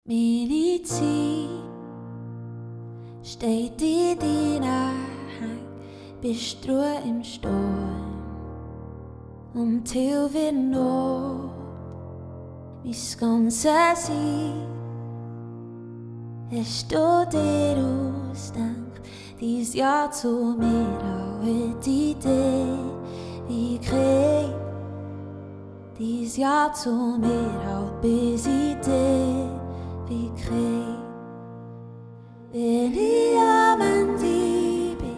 Meine Zeit steht in deiner Hand, bist du im Sturm und Hilfe in Not, mein ganzes Sein. Hast du dir ausgedacht, dies Jahr zu mir auch die Idee, wie krieg dies Jahr zu mir auch bis Idee, wie krieg. Wenn ich am Ende bin,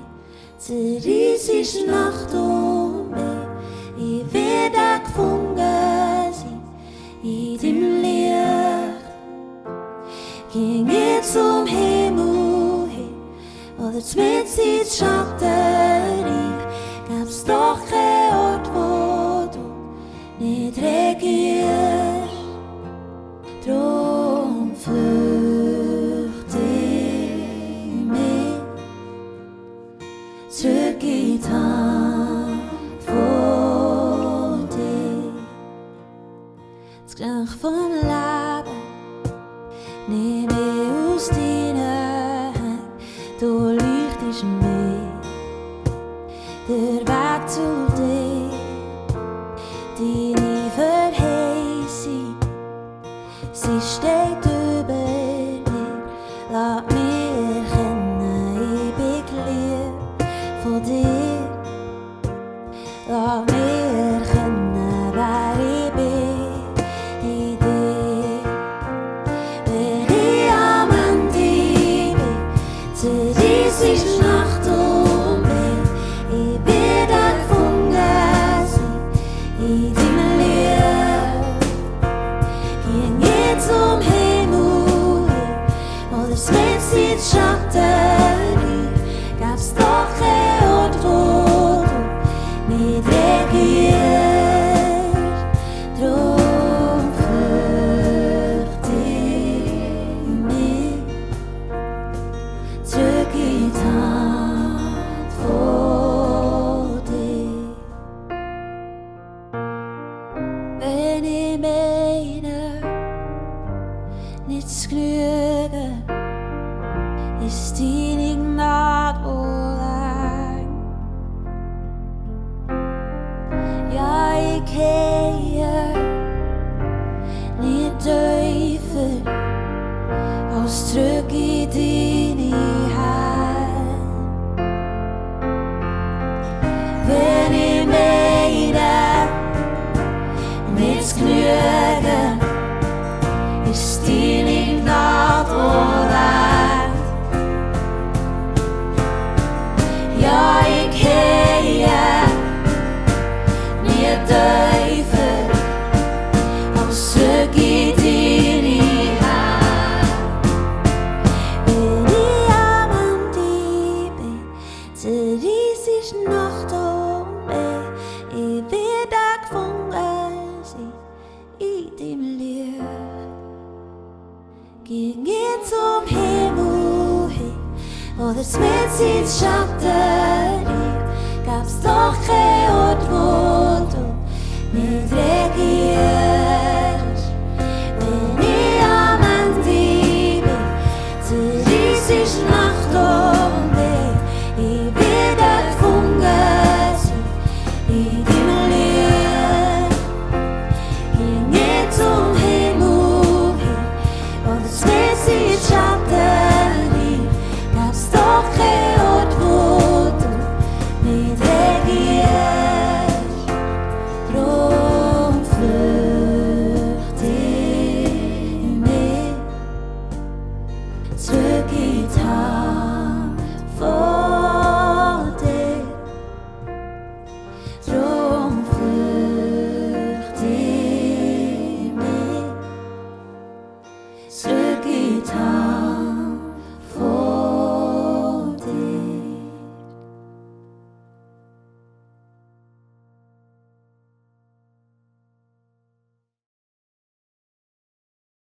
zerreiss Nacht um mich, ich werde gefunden sein in deinem Licht. Ging ich zum Himmel hin, oder zmitz ins Schattenreich, gab's doch kein Ort, wo du nicht regierst. Drum flücht ich mich zurück in die Hand von dir. Das Gestank vom Leben nimm ich aus deinen Händen, du leuchtest mir der Weg zu dir. Deine Verheißung, sie steht über mir, lass mich erkennen, ich bin geliebt von dir. Lass mich erkennen, wer ich bin in dir. Wenn ich am Ende bin, zerreiss Nacht um mich, ich werde gefunden sein in deinem Licht. Ging ich zum Himmel hin, oder zmitz ins Schattenreich, gab's doch kein Ort, wo du nicht regierst. Drum flücht ich mich zurück in die Hand von dir. Wenn ich meine, nicht zu genügen, ist deine Gnade allein. Ja, ich gehe nicht tiefer als zurück in deine Hand. Wenn ich meine, nicht zu genügen, ist deine Gnade allein. Ja, ich gehe nicht tiefer als zurück in deine Hand. Wenn ich am Ende bin, zerreiss Nacht um mich, ich werde gefunden sein in deinem Licht. Ging ich zum Himmel hin, oder zmitz ins Schattenreich, gab's doch kein Ort, wo du nicht regierst.